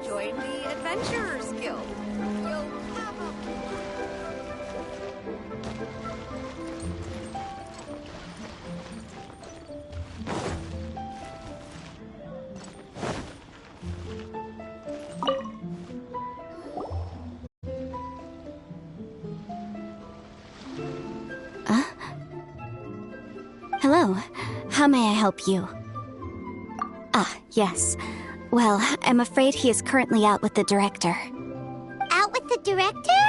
Join the Adventurers Guild. You'll have a... Hello. How may I help you? Ah, yes. Well, I'm afraid he is currently out with the director. Out with the director?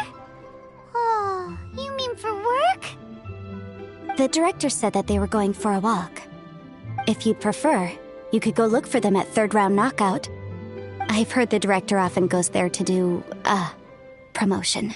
Oh, you mean for work? The director said that they were going for a walk. If you'd prefer, you could go look for them at Third Round Knockout. I've heard the director often goes there to do, promotion.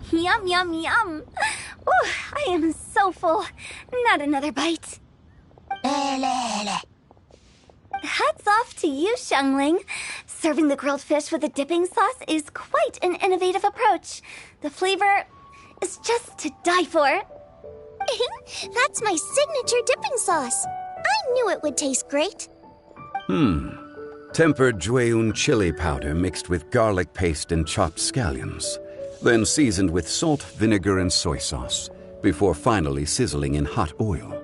Yum, yum, yum. Ooh, I am so full. Not another bite. Hats off to you, Xiangling. Serving the grilled fish with a dipping sauce is quite an innovative approach. The flavor is just to die for. That's my signature dipping sauce. I knew it would taste great. Tempered Jueyun chili powder mixed with garlic paste and chopped scallions, then seasoned with salt, vinegar, and soy sauce, before finally sizzling in hot oil.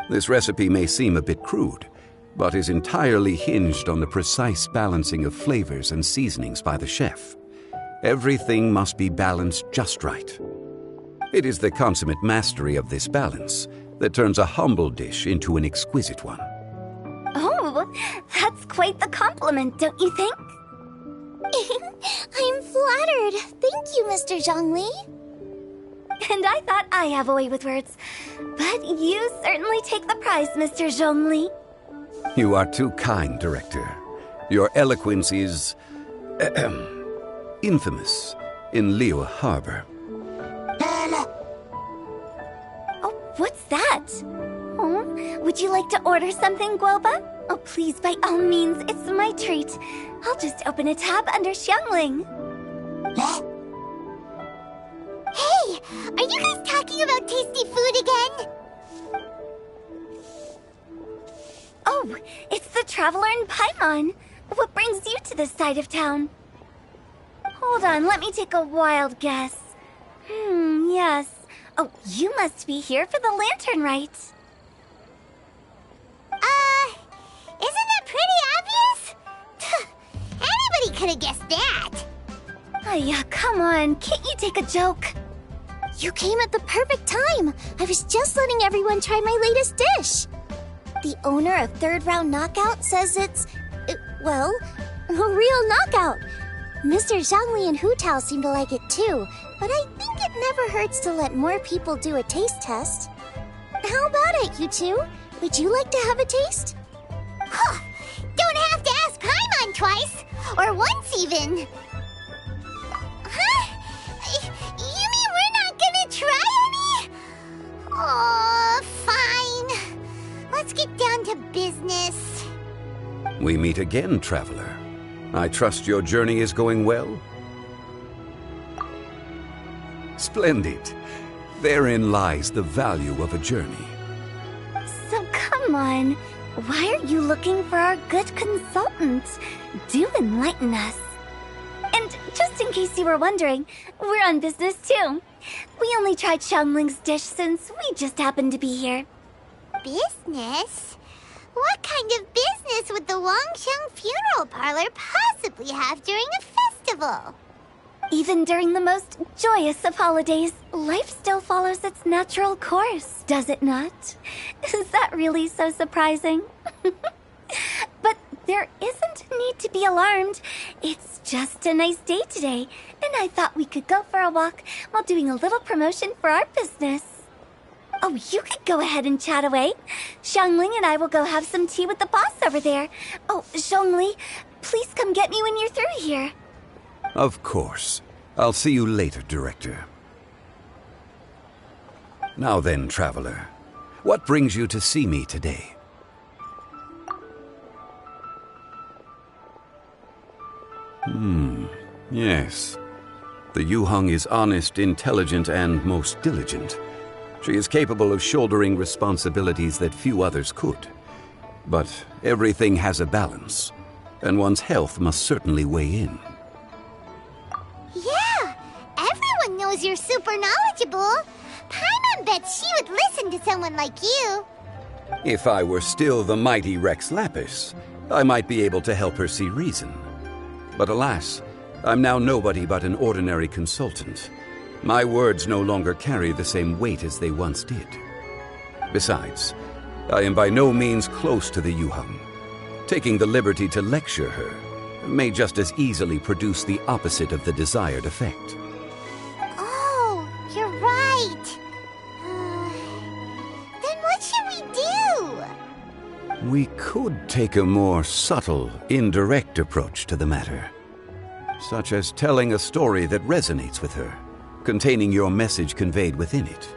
This recipe may seem a bit crude, but is entirely hinged on the precise balancing of flavors and seasonings by the chef. Everything must be balanced just right. It is the consummate mastery of this balance that turns a humble dish into an exquisite one. Oh, that's quite the compliment, don't you think? I'm flattered. Thank you, Mr. Zhongli. And I thought I have a way with words. But you certainly take the prize, Mr. Zhongli. You are too kind, Director. Your eloquence is... infamous in Liu Harbor. Oh, what's that? Oh, would you like to order something, Guoba? Oh, please, by all means, it's my treat. I'll just open a tab under Xiangling. Hey, are you guys talking about tasty food again? Oh, it's the Traveler in Paimon. What brings you to this side of town? Hold on, let me take a wild guess. Yes. Oh, you must be here for the lantern rite. Isn't that pretty obvious? Anybody could have guessed that. Yeah, come on, can't you take a joke? You came at the perfect time. I was just letting everyone try my latest dish. The owner of Third Round Knockout says it's, well, a real knockout. Mr. Zhongli and Hu Tao seem to like it too, but I think it never hurts to let more people do a taste test. How about it, you two? Would you like to have a taste? Huh, don't have to ask Paimon twice, or once even. Huh? You mean we're not gonna try any? Oh, fine. Let's get down to business. We meet again, Traveler. I trust your journey is going well? Splendid. Therein lies the value of a journey. So come on, why are you looking for our good consultant? Do enlighten us. And just in case you were wondering, we're on business too. We only tried Xiangling's dish since we just happened to be here. Business? What kind of business would the Wangxiang Funeral Parlor possibly have during a festival? Even during the most joyous of holidays, life still follows its natural course, does it not? Is that really so surprising? But there isn't need to be alarmed. It's just a nice day today, and I thought we could go for a walk while doing a little promotion for our business. Oh, you could go ahead and chat away. Xiangling and I will go have some tea with the boss over there. Oh, Zhongli, please come get me when you're through here. Of course. I'll see you later, Director. Now then, Traveler. What brings you to see me today? Yes. The Yuheng is honest, intelligent, and most diligent. She is capable of shouldering responsibilities that few others could. But everything has a balance, and one's health must certainly weigh in. Yeah, everyone knows you're super knowledgeable. Paimon bets she would listen to someone like you. If I were still the mighty Rex Lapis, I might be able to help her see reason. But alas, I'm now nobody but an ordinary consultant. My words no longer carry the same weight as they once did. Besides, I am by no means close to the Yuheng. Taking the liberty to lecture her may just as easily produce the opposite of the desired effect. Oh, you're right. Then what should we do? We could take a more subtle, indirect approach to the matter, such as telling a story that resonates with her, containing your message conveyed within it.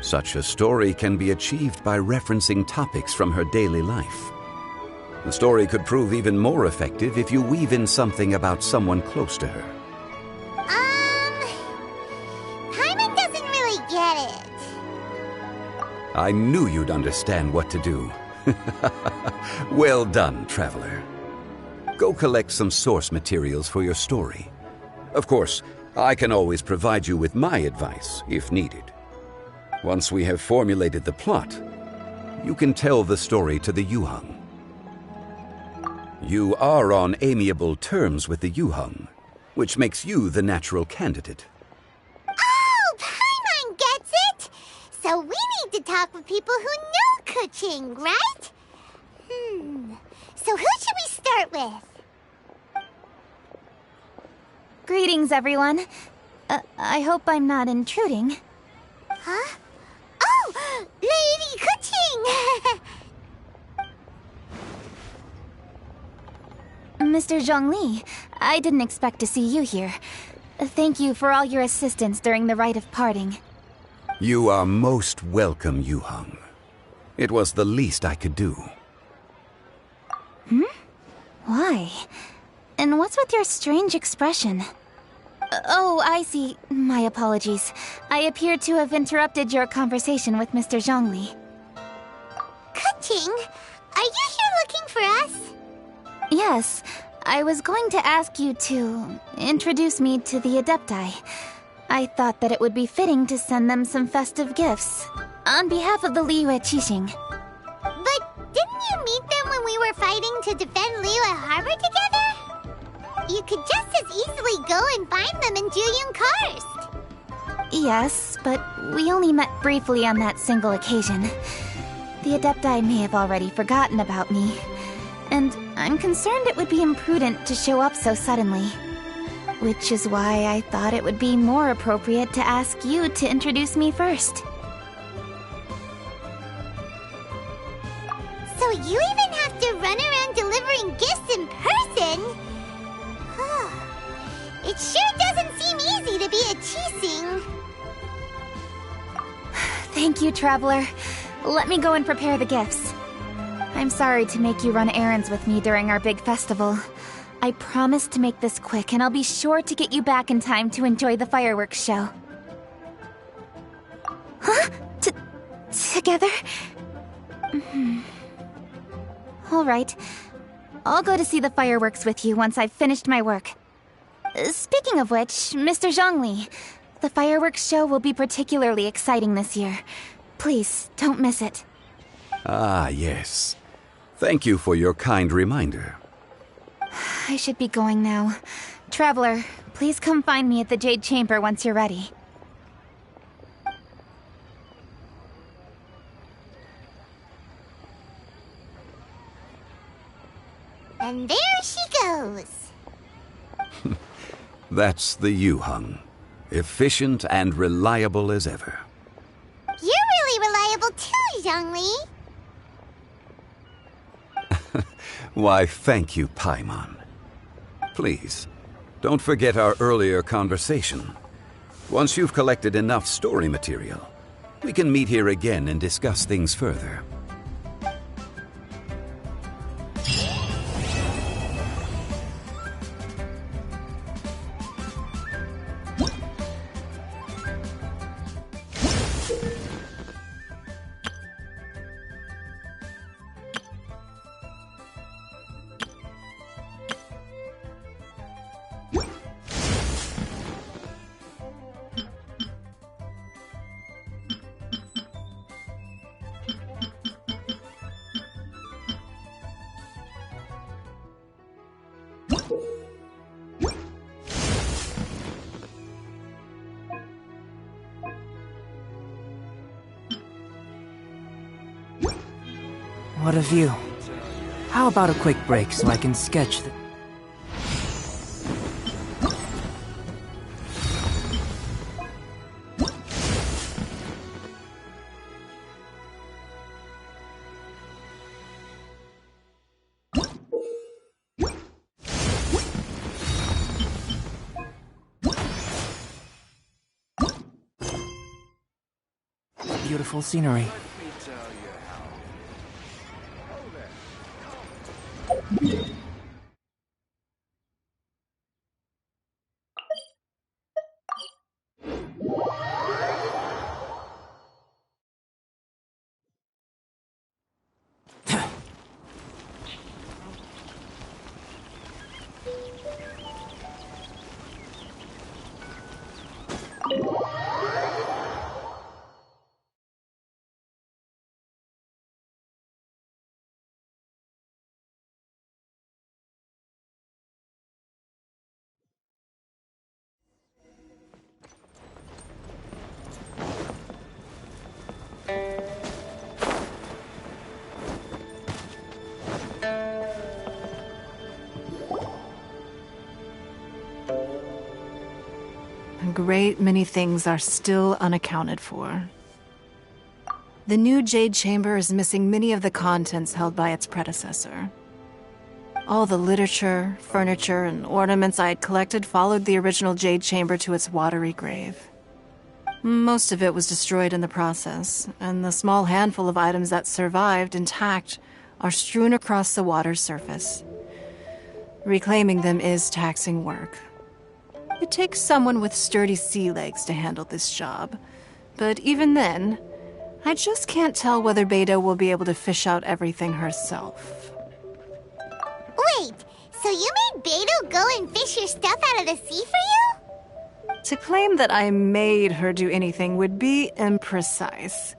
Such a story can be achieved by referencing topics from her daily life. The story could prove even more effective if you weave in something about someone close to her. Paimon doesn't really get it. I knew you'd understand what to do. Well done, Traveler. Go collect some source materials for your story. Of course, I can always provide you with my advice, if needed. Once we have formulated the plot, you can tell the story to the Yuheng. You are on amiable terms with the Yuheng, which makes you the natural candidate. Oh, Paimon gets it! So we need to talk with people who know Kuching, right? So who should we start with? Greetings, everyone. I hope I'm not intruding. Huh? Oh, Lady Kuching! Mr. Zhongli, I didn't expect to see you here. Thank you for all your assistance during the rite of parting. You are most welcome, Yuheng. It was the least I could do. Why? And what's with your strange expression? Oh, I see. My apologies. I appear to have interrupted your conversation with Mr. Zhongli. Kuching, are you here looking for us? Yes, I was going to ask you to introduce me to the Adepti. I thought that it would be fitting to send them some festive gifts. On behalf of the Liyue Qixing. But didn't you meet them when we were fighting to defend Liyue Harbor together? You could just as easily go and find them in Juyun Karst. Yes, but we only met briefly on that single occasion. The Adepti may have already forgotten about me. And I'm concerned it would be imprudent to show up so suddenly. Which is why I thought it would be more appropriate to ask you to introduce me first. So you even have to run around delivering gifts in person? It sure doesn't seem easy to be a Qixing. Thank you, Traveler. Let me go and prepare the gifts. I'm sorry to make you run errands with me during our big festival. I promise to make this quick, and I'll be sure to get you back in time to enjoy the fireworks show. Huh? Together? All right. I'll go to see the fireworks with you once I've finished my work. Speaking of which, Mr. Zhongli, the fireworks show will be particularly exciting this year. Please, don't miss it. Ah, yes. Thank you for your kind reminder. I should be going now. Traveler, please come find me at the Jade Chamber once you're ready. And there she goes. That's the Yuheng. Efficient and reliable as ever. You're really reliable too, Zhongli. Why, thank you, Paimon. Please, don't forget our earlier conversation. Once you've collected enough story material, we can meet here again and discuss things further. What a view. How about a quick break so I can sketch the... Beautiful scenery. A great many things are still unaccounted for. The new Jade Chamber is missing many of the contents held by its predecessor. All the literature, furniture, and ornaments I had collected followed the original Jade Chamber to its watery grave. Most of it was destroyed in the process, and the small handful of items that survived intact are strewn across the water's surface. Reclaiming them is taxing work. It takes someone with sturdy sea legs to handle this job, but even then, I just can't tell whether Beta will be able to fish out everything herself. Wait, so you made Beto go and fish your stuff out of the sea for you? To claim that I made her do anything would be imprecise.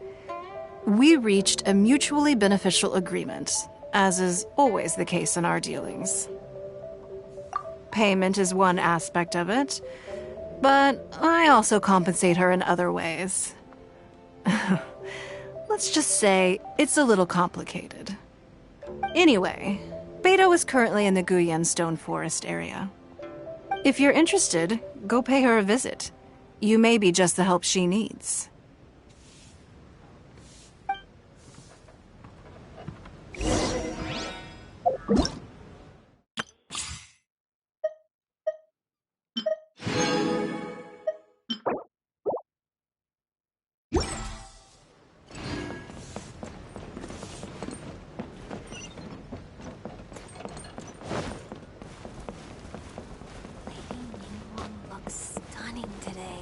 We reached a mutually beneficial agreement, as is always the case in our dealings. Payment is one aspect of it, but I also compensate her in other ways. Let's just say it's a little complicated. Anyway, Beto is currently in the Guyan Stone Forest area. If you're interested, go pay her a visit. You may be just the help she needs. Looks stunning today.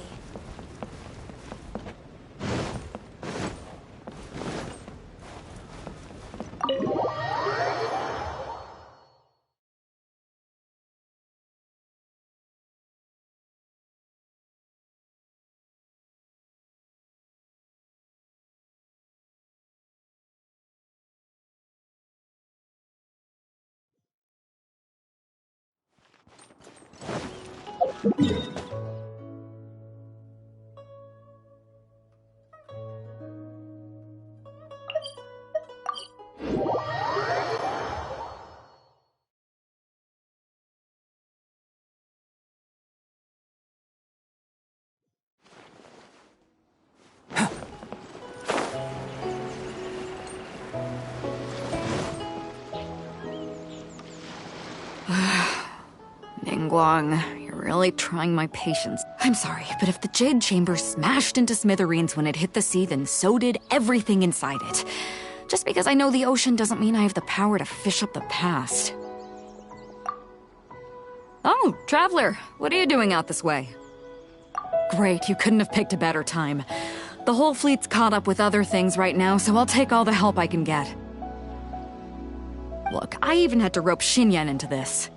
Ningguang. You're really trying my patience. I'm sorry, but if the Jade Chamber smashed into smithereens when it hit the sea, then so did everything inside it. Just because I know the ocean doesn't mean I have the power to fish up the past. Oh, Traveler, what are you doing out this way? Great, you couldn't have picked a better time. The whole fleet's caught up with other things right now, so I'll take all the help I can get. Look, I even had to rope Xinyan into this.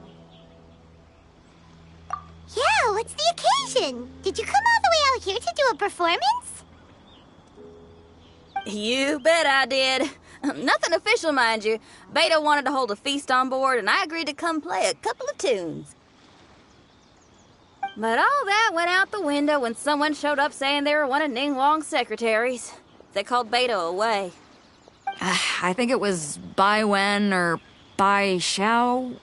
Yeah, what's the occasion? Did you come all the way out here to do a performance? You bet I did. Nothing official, mind you. Beta wanted to hold a feast on board, and I agreed to come play a couple of tunes. But all that went out the window when someone showed up saying they were one of Ningguang's secretaries. They called Beta away. I think it was Bai Wen or Bai Xiao.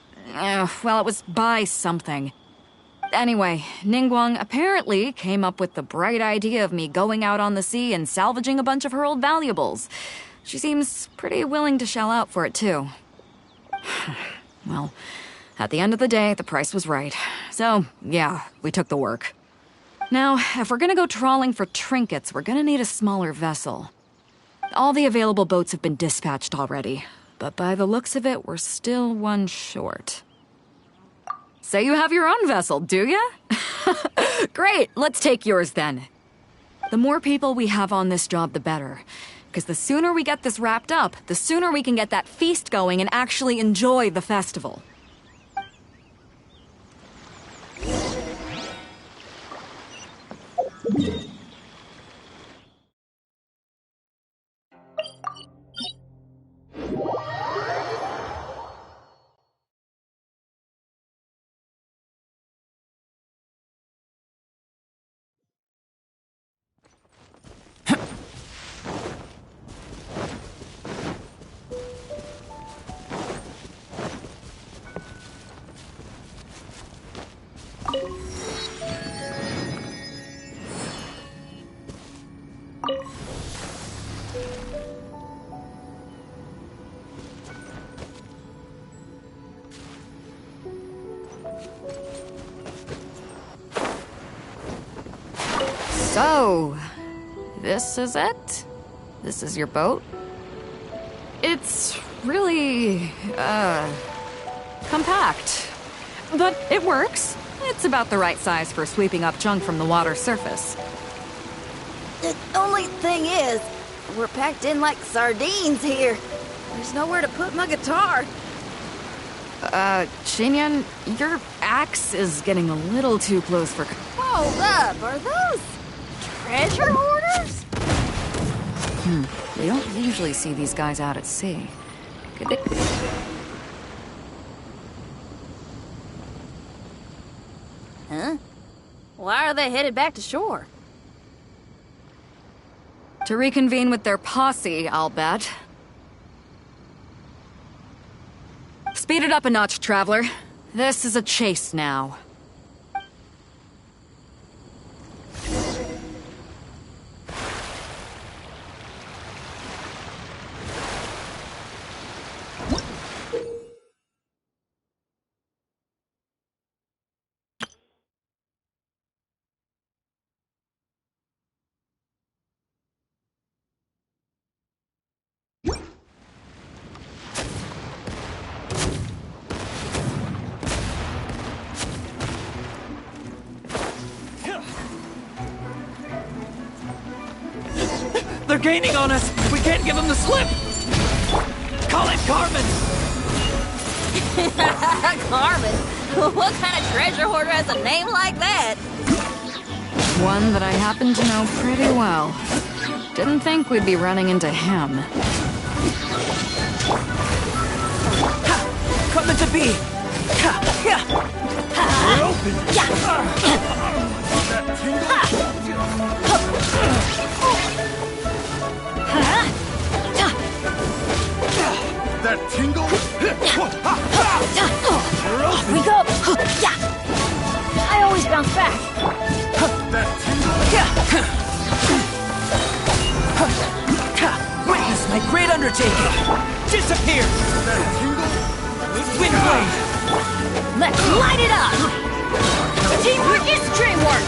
Well, it was Bai something. Anyway, Ningguang apparently came up with the bright idea of me going out on the sea and salvaging a bunch of her old valuables. She seems pretty willing to shell out for it, too. Well, at the end of the day, the price was right. So, yeah, we took the work. Now, if we're gonna go trawling for trinkets, we're gonna need a smaller vessel. All the available boats have been dispatched already, but by the looks of it, we're still one short. So you have your own vessel, do ya? Great, let's take yours then. The more people we have on this job, the better. Because the sooner we get this wrapped up, the sooner we can get that feast going and actually enjoy the festival. So, this is it? This is your boat? It's really, compact. But it works. It's about the right size for sweeping up junk from the water's surface. The only thing is, we're packed in like sardines here. There's nowhere to put my guitar. Xinyan, your axe is getting a little too close for... Hold up, are those treasure hoarders? We don't usually see these guys out at sea. Could they... Huh? Why are they headed back to shore? To reconvene with their posse, I'll bet. Speed it up a notch, Traveler. This is a chase now. They're gaining on us! We can't give them the slip! Call it Carmen! Carmen? What kind of treasure hoarder has a name like that? One that I happen to know pretty well. Didn't think we'd be running into him. Come into B! We're open! That tingle? We go! Yeah! I always bounce back! That tingle? Witness my great undertaking! Disappear! That tingle? Windblade! Let's light it up! Teamwork is dreamwork!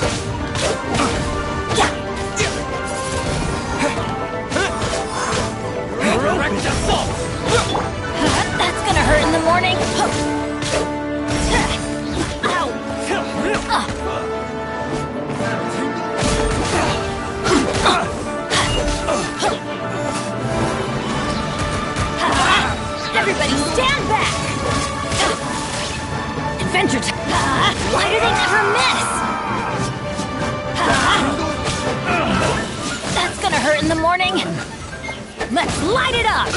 Direct assault! That's gonna hurt in the morning! Everybody stand back! Adventure time! Why do they never miss? That's gonna hurt in the morning! Let's light it up!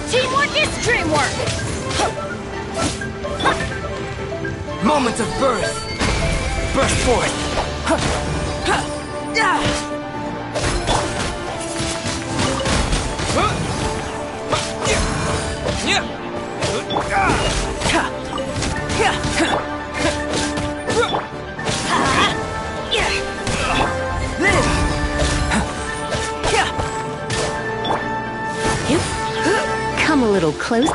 Teamwork is dreamwork! Moments of birth! Burst forth! Come a little close.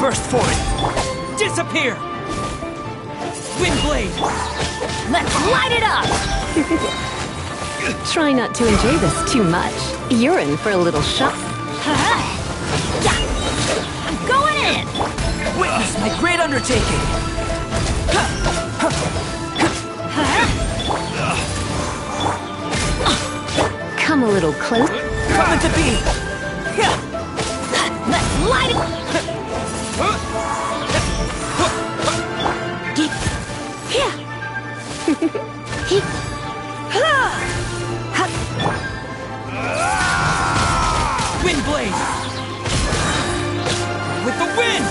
Burst forth! Disappear! Wind blade! Let's light it up! Try not to enjoy this too much. You're in for a little shock. I'm going in! Witness my great undertaking! Come a little close. Coming to be! Let's light it! Wind blade! With the wind!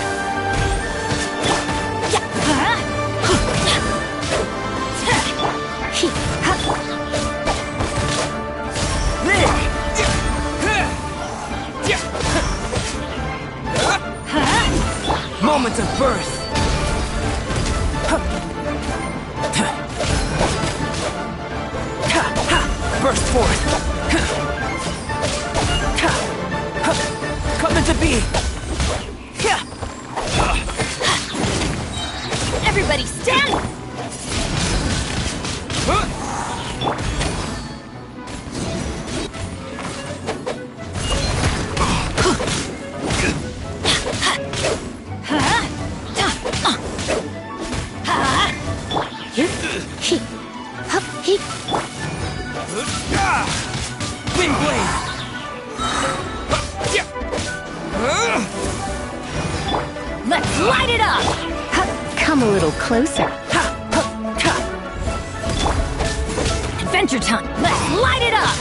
Moments of birth! Burst forth! Coming to be! Everybody stand! Wind blade! Let's light it up! Come a little closer. Adventure time! Let's light it up!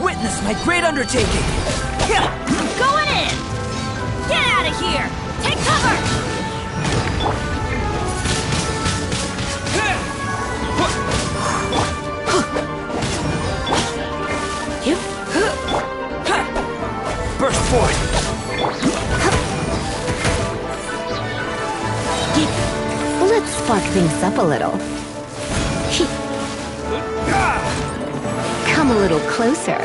Witness my great undertaking! I'm going in! Get out of here! Take cover! Burst forth! Let's spark things up a little. Come a little closer.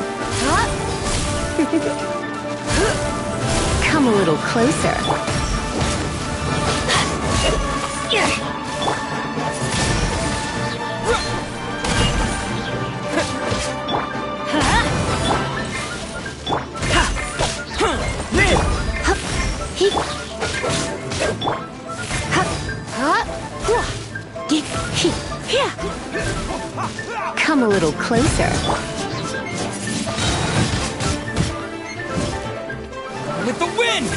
Come a little closer. Come a little closer. With the wind!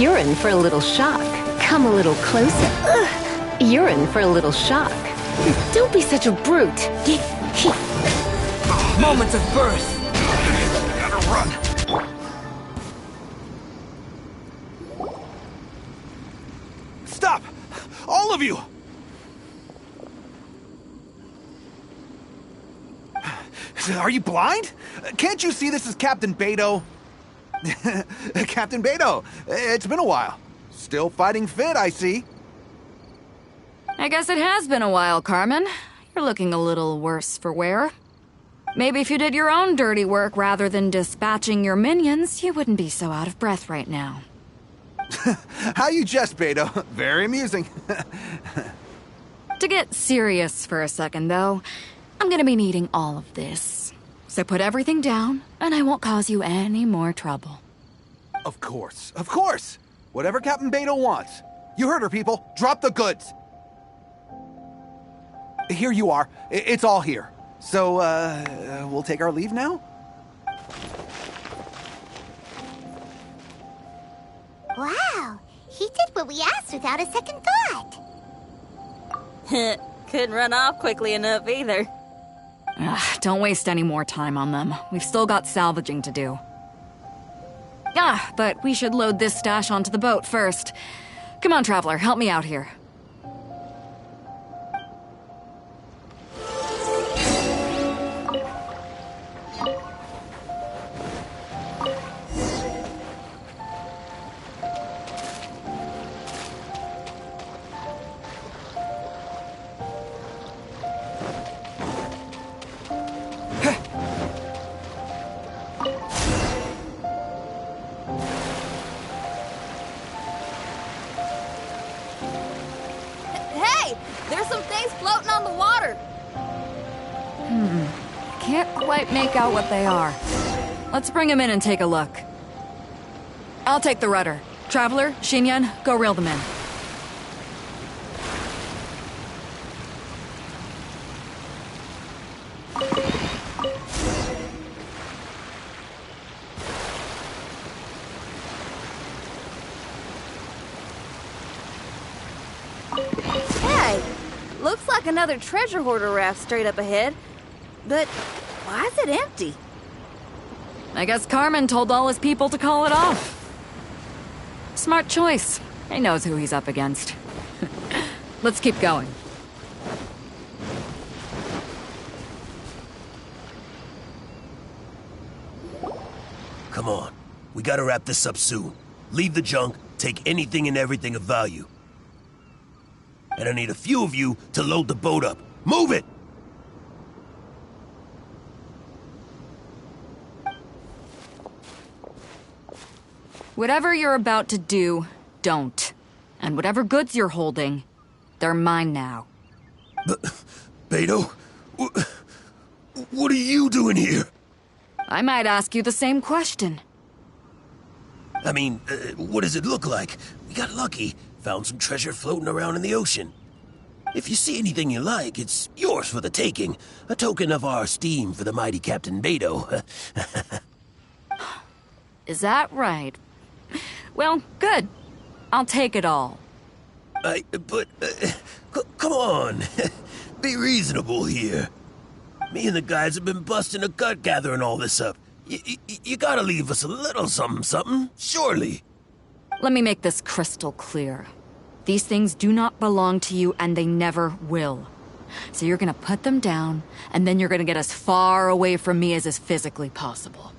You're in for a little shock. Come a little closer. You're in for a little shock. Don't be such a brute. Moments of birth! Gotta run! All of you! Are you blind? Can't you see this is Captain Beto? Captain Beto, it's been a while. Still fighting fit, I see. I guess it has been a while, Carmen. You're looking a little worse for wear. Maybe if you did your own dirty work rather than dispatching your minions, you wouldn't be so out of breath right now. How you jest, Beto. Very amusing. To get serious for a second, though, I'm gonna be needing all of this. So put everything down, and I won't cause you any more trouble. Of course, of course. Whatever Captain Beto wants. You heard her, people. Drop the goods. Here you are. It's all here. So, we'll take our leave now? Wow, he did what we asked without a second thought. Couldn't run off quickly enough either. Ugh, don't waste any more time on them. We've still got salvaging to do. But we should load this stash onto the boat first. Come on, Traveler, help me out here. Hey! There's some things floating on the water! Can't quite make out what they are. Let's bring them in and take a look. I'll take the rudder. Traveler, Xinyan, go reel them in. Hey! Looks like another treasure hoarder raft straight up ahead. But why is it empty? I guess Carmen told all his people to call it off. Smart choice. He knows who he's up against. Let's keep going. Come on. We gotta wrap this up soon. Leave the junk, take anything and everything of value. And I need a few of you to load the boat up. Move it! Whatever you're about to do, don't. And whatever goods you're holding, they're mine now. Beto? What are you doing here? I might ask you the same question. I mean, what does it look like? We got lucky. Found some treasure floating around in the ocean. If you see anything you like, it's yours for the taking. A token of our esteem for the mighty Captain Beto. Is that right? Well, good. I'll take it all. Come on. Be reasonable here. Me and the guys have been busting a gut gathering all this up. You gotta leave us a little something, surely. Let me make this crystal clear. These things do not belong to you, and they never will. So you're gonna put them down, and then you're gonna get as far away from me as is physically possible.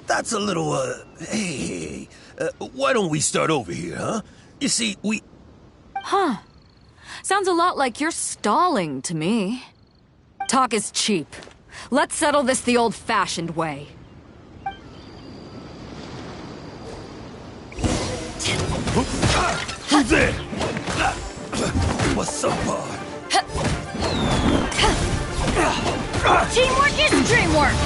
That's a little, hey, why don't we start over here, huh? You see, Huh. Sounds a lot like you're stalling to me. Talk is cheap. Let's settle this the old-fashioned way. Who's there? What's up, bud? Teamwork is dreamwork!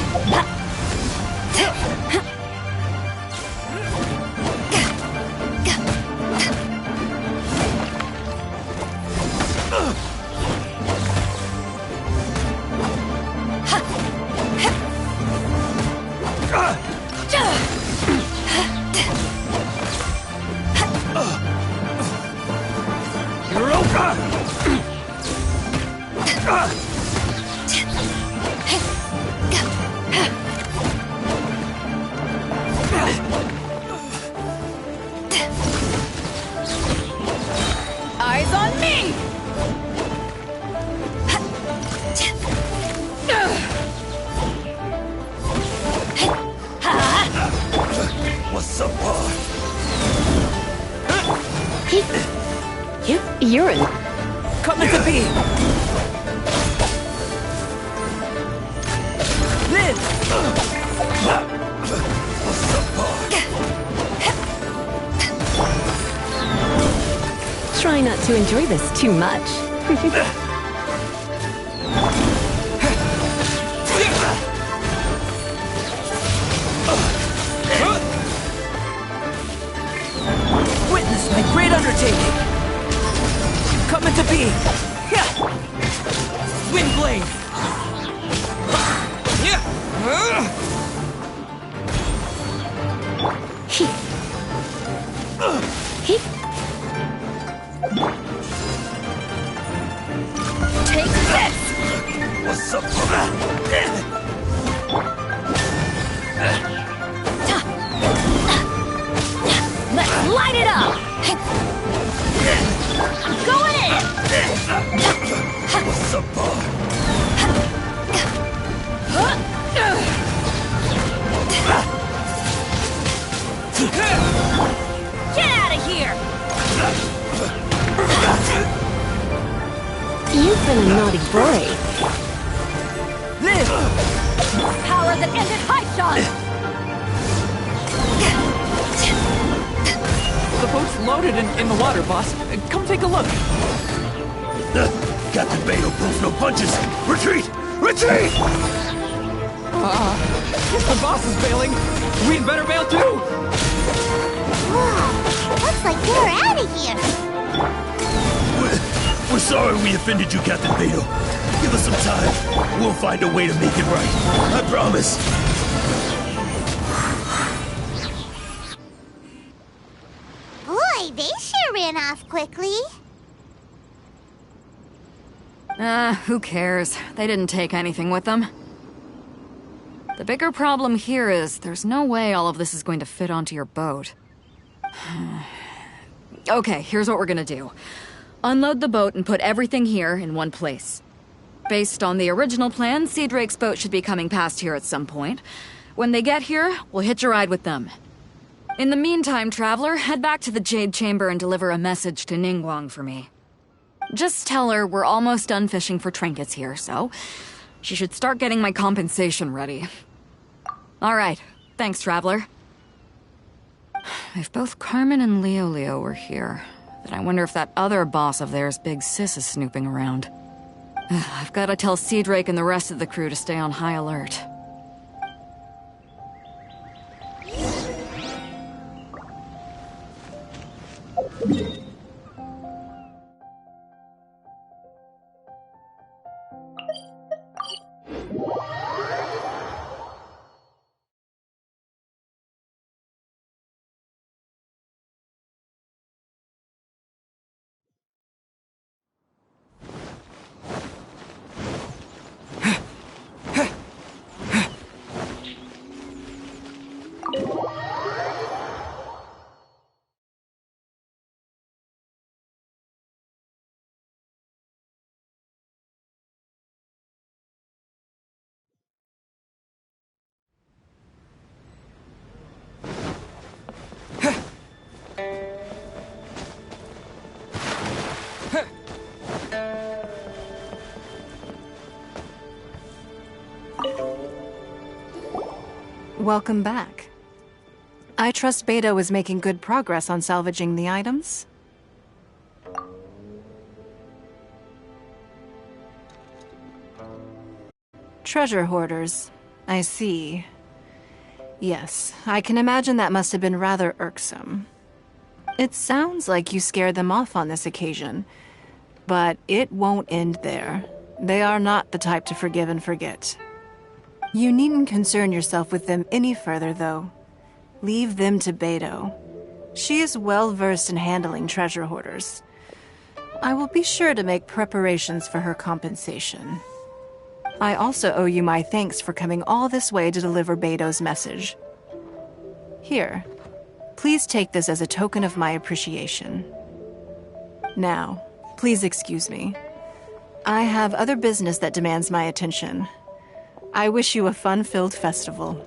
You're in. Coming to be! Live! Try not to enjoy this too much. Witness my great undertaking! Coming to be! Windblade! Take this! What's up? Let's light it up! Going in! What's up? Get out of here! You've been a naughty boy. Live! Power that ended high shot! The boat's loaded in the water, boss. Come take a look. Captain Beto pulls no punches. Retreat! Retreat! If the boss is bailing, we'd better bail too! Wow, looks like we're out of here. We're sorry we offended you, Captain Beto. Give us some time. We'll find a way to make it right. I promise. Boy, they sure ran off quickly. Who cares? They didn't take anything with them. The bigger problem here is there's no way all of this is going to fit onto your boat. Okay, here's what we're gonna do. Unload the boat and put everything here in one place. Based on the original plan, Sea Drake's boat should be coming past here at some point. When they get here, we'll hitch a ride with them. In the meantime, Traveler, head back to the Jade Chamber and deliver a message to Ningguang for me. Just tell her we're almost done fishing for trinkets here, so she should start getting my compensation ready. Alright, thanks, Traveler. If both Carmen and Leo were here, then I wonder if that other boss of theirs, Big Sis, is snooping around. I've got to tell Sea Drake and the rest of the crew to stay on high alert. Welcome back. I trust Beto is making good progress on salvaging the items. Treasure hoarders. I see. Yes, I can imagine that must have been rather irksome. It sounds like you scared them off on this occasion, but it won't end there. They are not the type to forgive and forget. You needn't concern yourself with them any further, though. Leave them to Beto. She is well versed in handling treasure hoarders. I will be sure to make preparations for her compensation. I also owe you my thanks for coming all this way to deliver Beto's message. Here, please take this as a token of my appreciation. Now, please excuse me. I have other business that demands my attention. I wish you a fun-filled festival.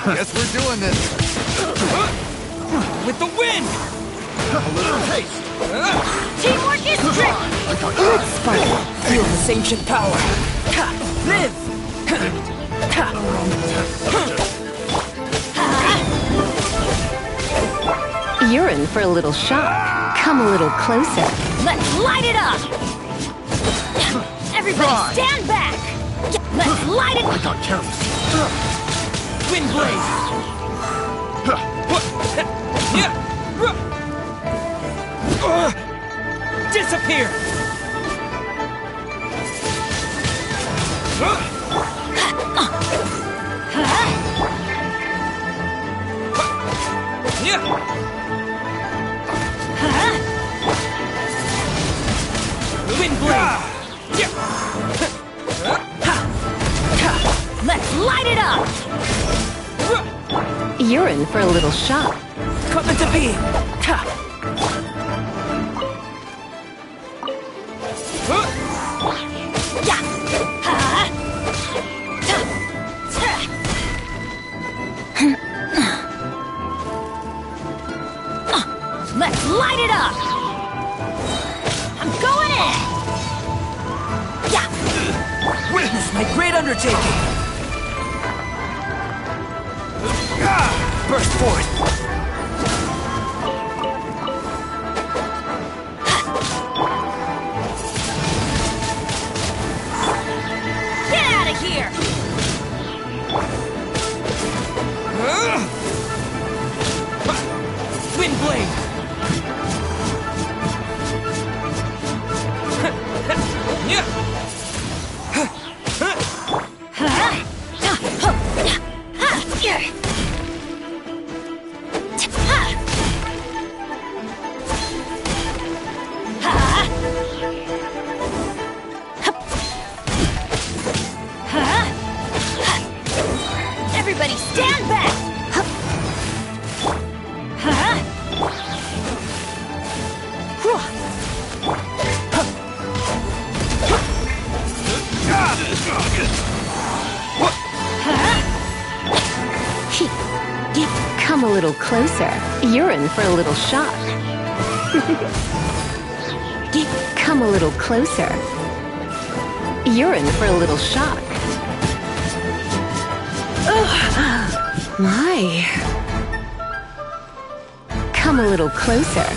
Guess we're doing this. With the wind! A little taste. Teamwork is tricky! Let's fight! Feel this ancient power! Live! You're in for a little shock. Come a little closer. Let's light it up! Everybody stand back! Let's light it! I got careless. Wind blade! Disappear! Wind blade! Let's light it up! You're in for a little shock. Coming to be! Let's light it up! I'm going in! Witness my great undertaking! Burst forth! Get out of here! Wind blade! Everybody stand back! Come a little closer. You're in for a little shock. Come a little closer. You're in for a little shock. My. Come a little closer.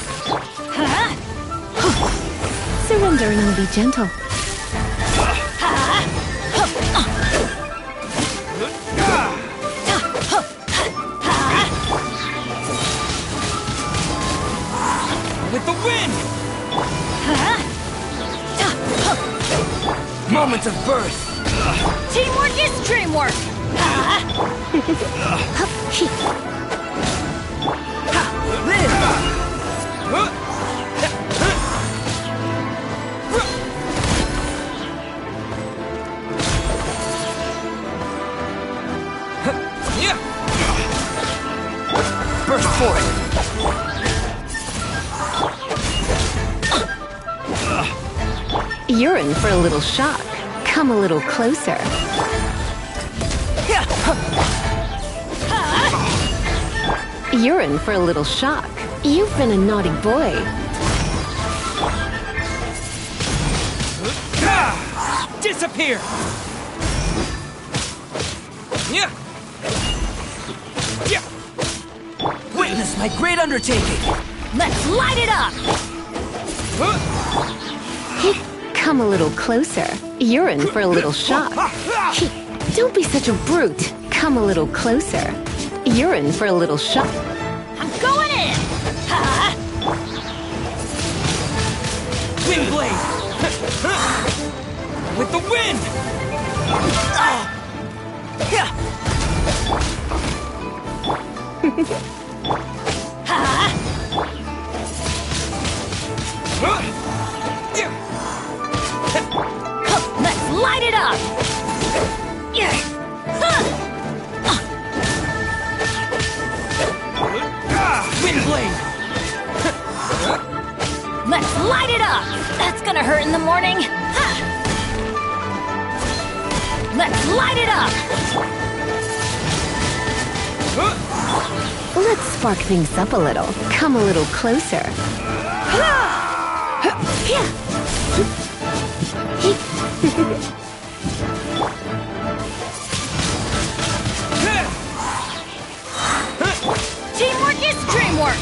Surrender and be gentle. With the wind! Moments of birth! Teamwork is dreamwork! Live! for it. You're in for a little shock. Come a little closer. You're in for a little shock. You've been a naughty boy. Disappear! Yeah. Yeah. Witness my great undertaking! Let's light it up! Come a little closer. You're in for a little shock. Don't be such a brute. Come a little closer. You're in for a little shock. I'm going in! Ha! Wind blade! With the wind! Let's light it up! Wind blade! Let's light it up! That's gonna hurt in the morning! Ha! Let's light it up! Let's spark things up a little. Come a little closer. Teamwork is dreamwork!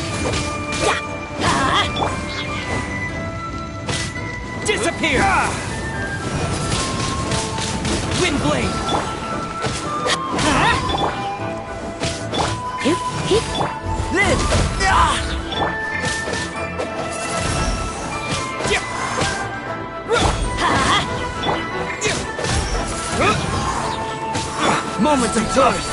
Disappear! Wind blade! Live! Moments of thirst!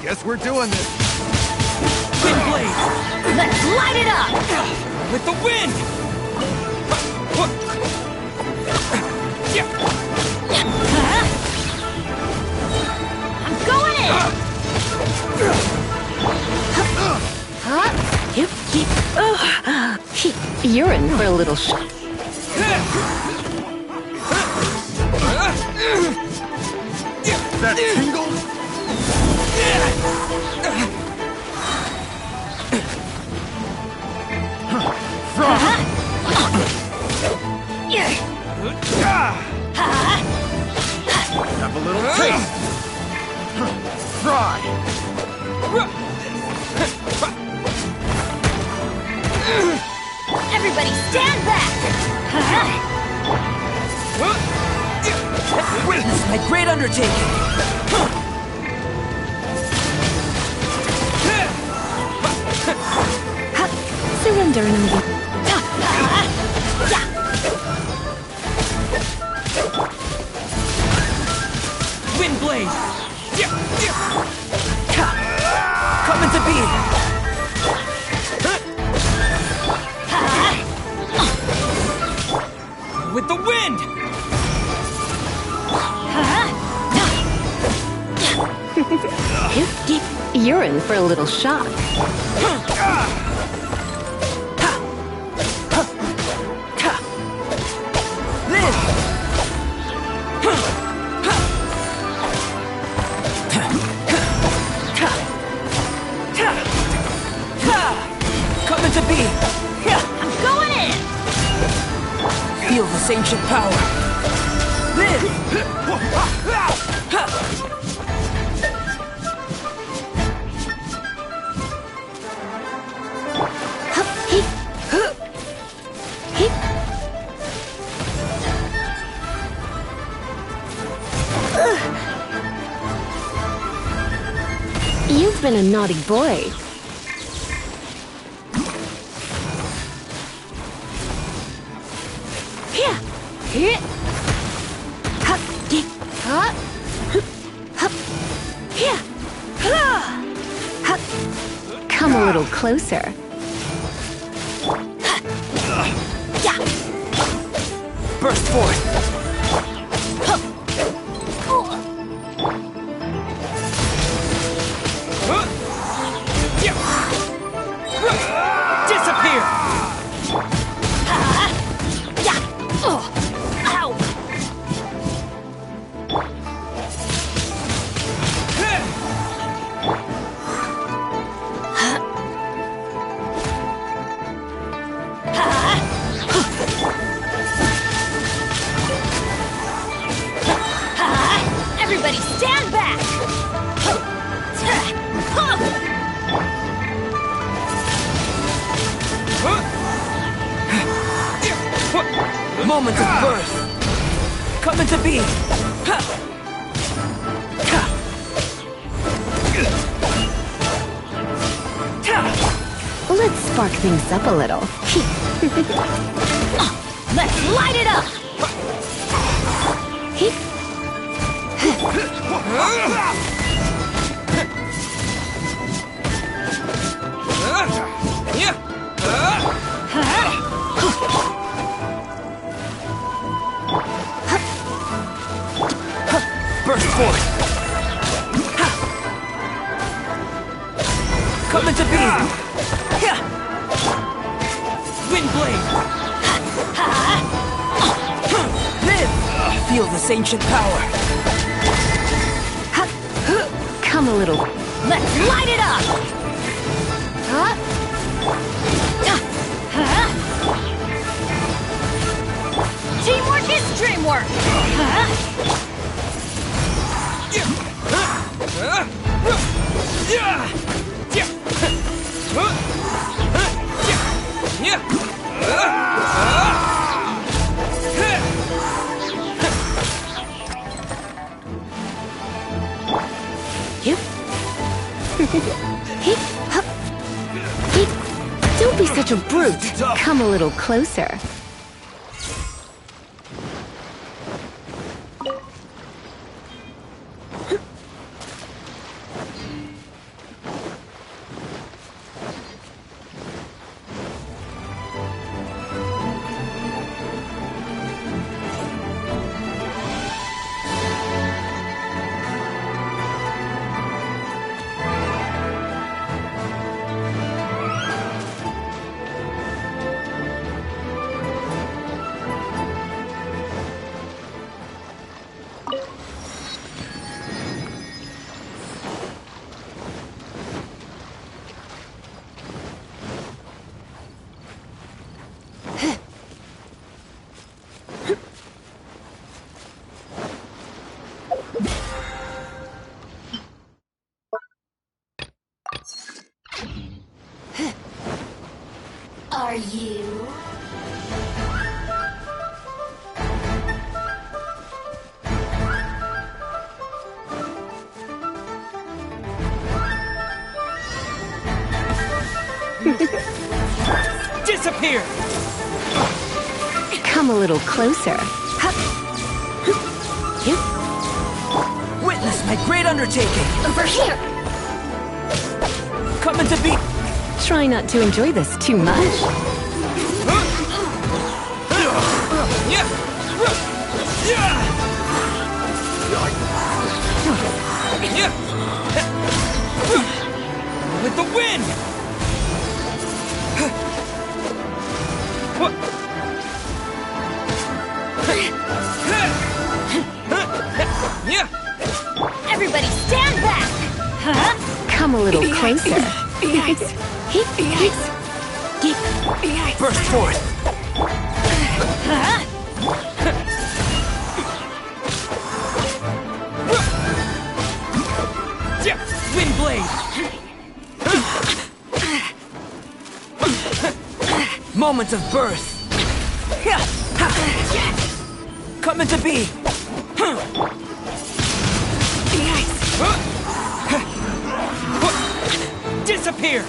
Guess we're doing this. Wind blade! Let's light it up! With the wind! I'm going in! You're in for a little shock. That tingle? Have a little taste. Fry. Everybody stand back! Witness my great undertaking! Surrender and I will. Wind blade! Coming to be! With the wind! You're in for a little shock. Coming to be! I'm going in! Feel this ancient power! Live! You've been a naughty boy. Come a little closer. Burst forth! Disappear! Ow! Everybody stand back! Moment of birth! Coming to be! Let's spark things up a little. Let's light it up! Burst forth! Coming to be! Wind blade! Live! Feel this ancient power! Come a little. Let's light it up! Teamwork is dreamwork! Don't be such a brute. Come a little closer. Are you? Disappear! Come a little closer. Witness my great undertaking! Over here! Coming to be! Try not to enjoy this too much. With the wind! Everybody stand back! Come a little closer. Burst forth! Wind blade! Moment of birth! Coming to be! Disappear!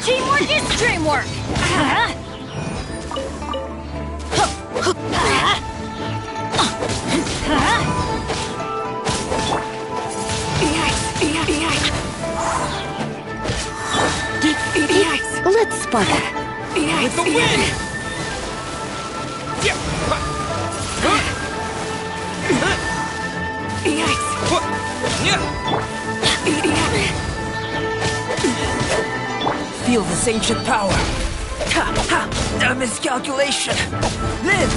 Teamwork is dreamwork! Let's sparkle. With the wind! Feel this ancient power. Ha! Ha! A miscalculation. Live!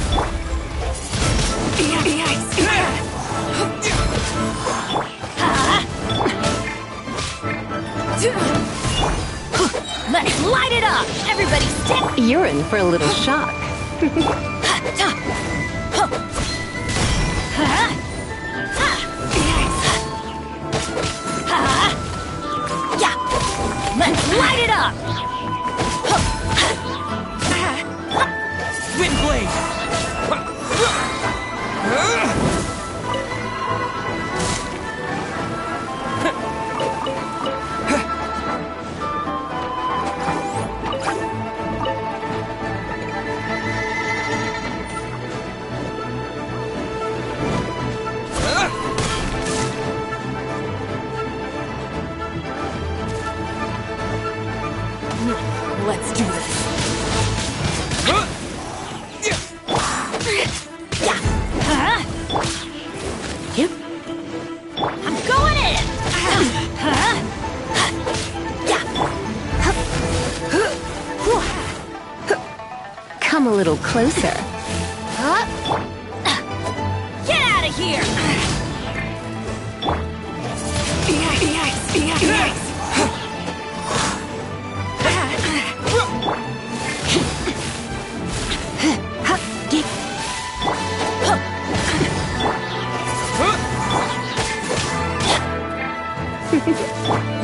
Let's light it up! Everybody stick! You're in for a little shock. Let's light it up! Wind blade! Let's do this. I'm going in! Come a little closer. Get out of here!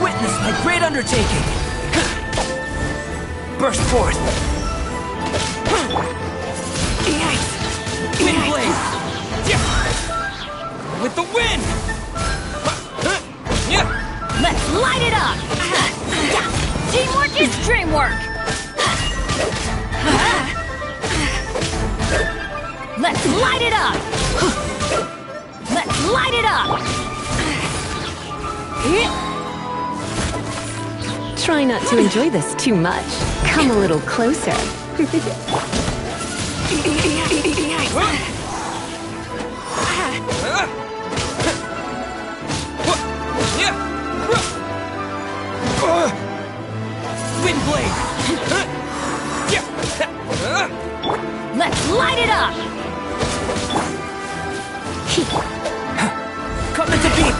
Witness my great undertaking! Burst forth! Wind blade! With the wind! Let's light it up! Teamwork is dreamwork! Let's light it up! Let's light it up! Try not to enjoy this too much. Come a little closer. Wind blade! Let's light it up! Come into beam!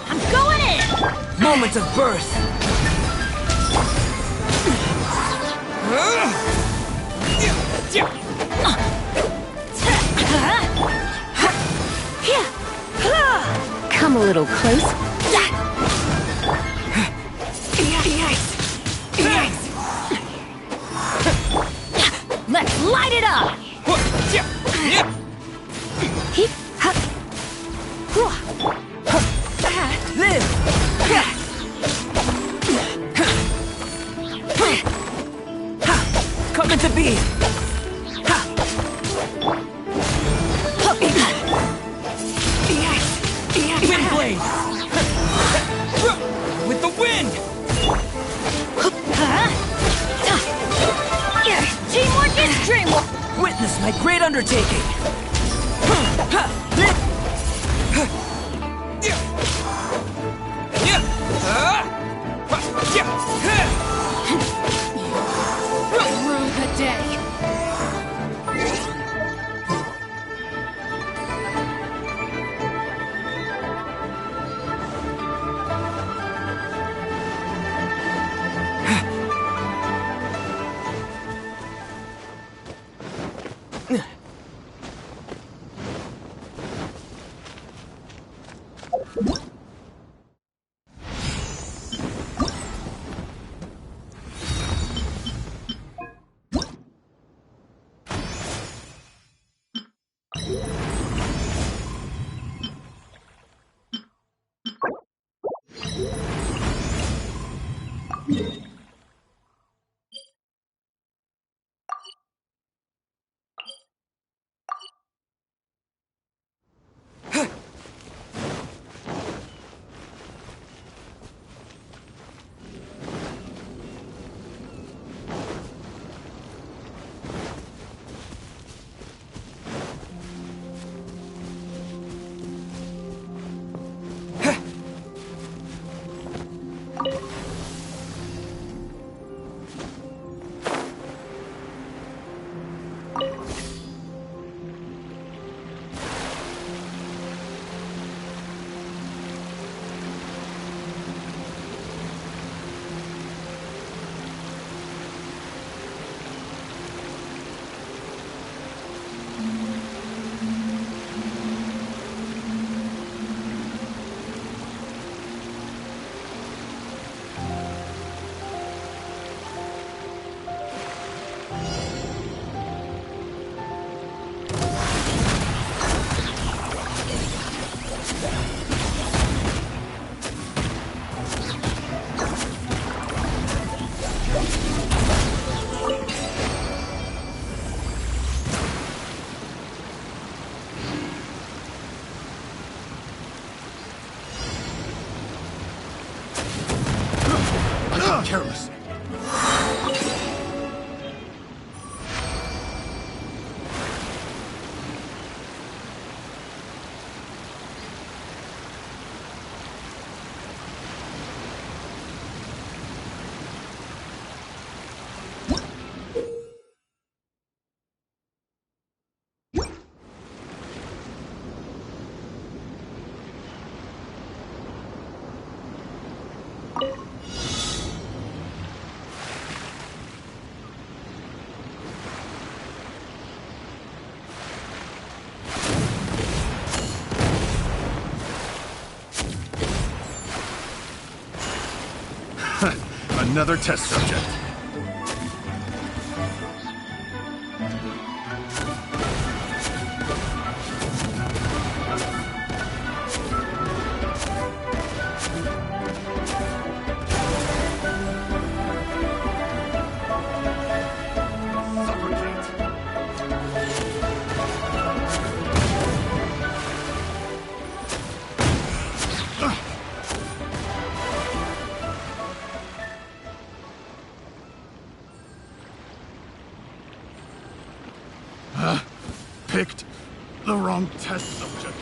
I'm going in! Moments of birth! Come a little closer. Let's light it up! Come into being! Wind blade! With the wind! Teamwork is dreamwork! Witness my great undertaking! Rue the day! Another test subject. Picked the wrong test subject.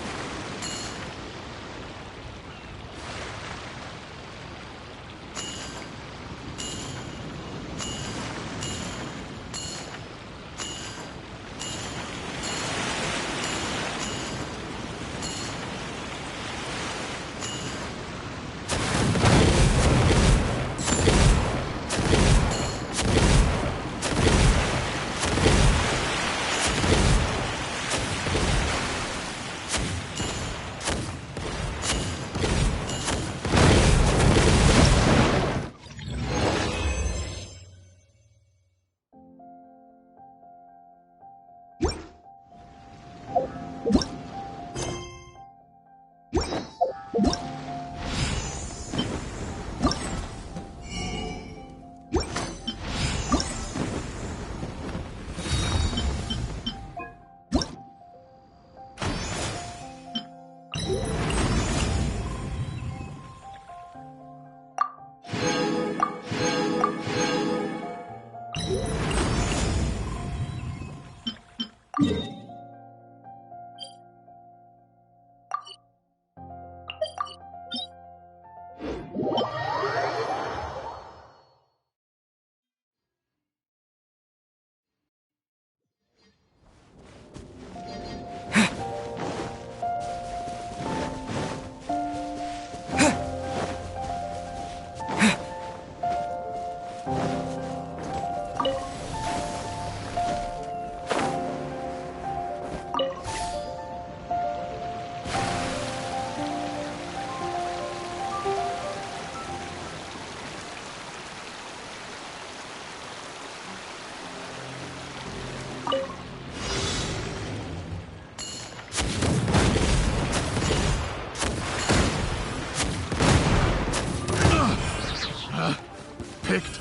Picked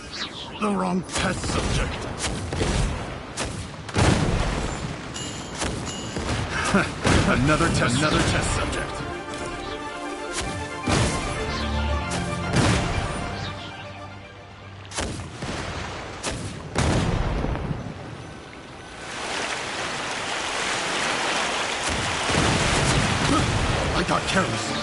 the wrong test subject. Another test subject. I got careless.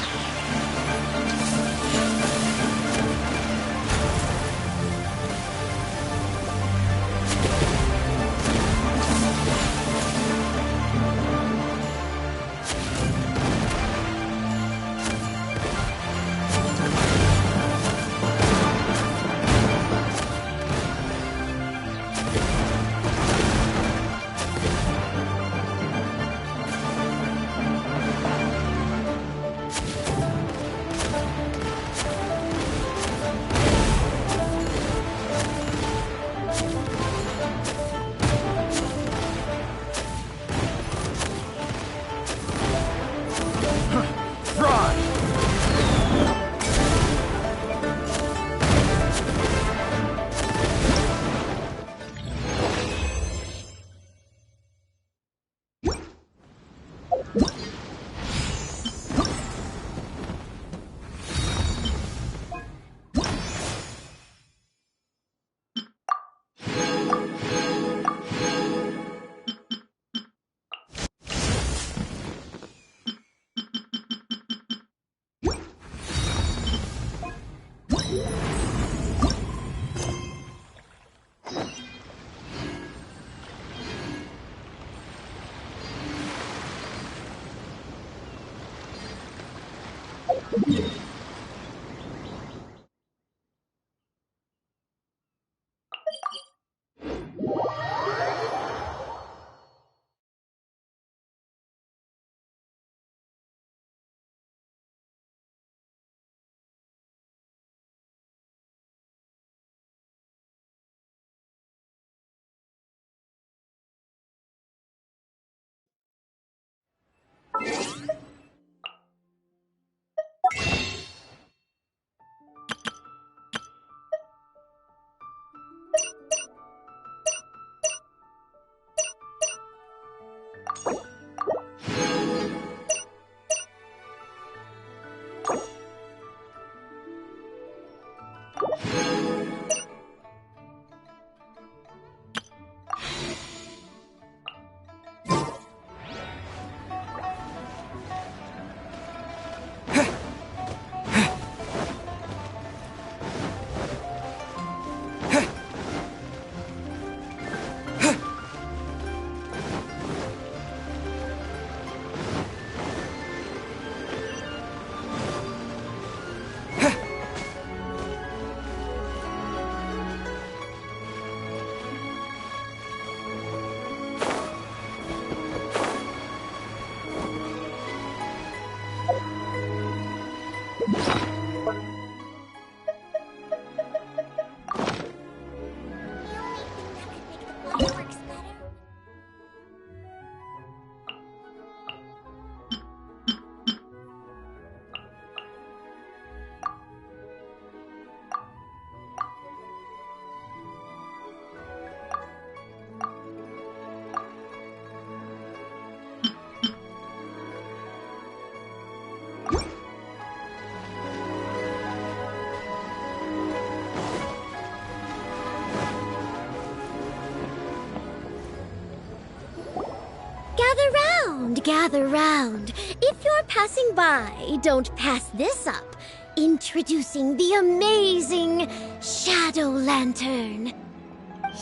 Gather round. If you're passing by, don't pass this up. Introducing the amazing Shadow Lantern.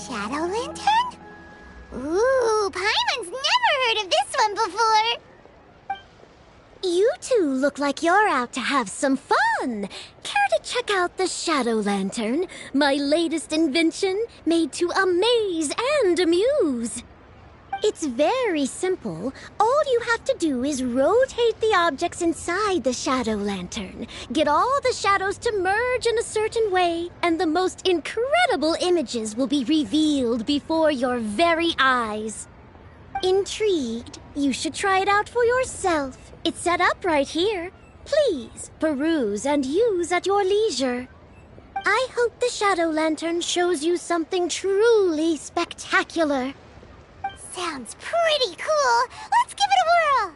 Shadow Lantern? Ooh, Paimon's never heard of this one before. You two look like you're out to have some fun. Care to check out the Shadow Lantern, my latest invention made to amaze and amuse? It's very simple. All you have to do is rotate the objects inside the Shadow Lantern, get all the shadows to merge in a certain way, and the most incredible images will be revealed before your very eyes. Intrigued? You should try it out for yourself. It's set up right here. Please peruse and use at your leisure. I hope the Shadow Lantern shows you something truly spectacular. Sounds pretty cool. Let's give it a whirl.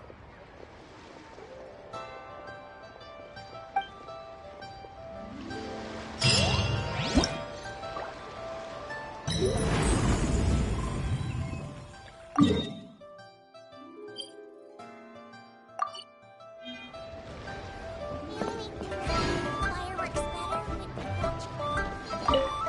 Fireworks better when we watch it.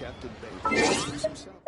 Captain Beto himself.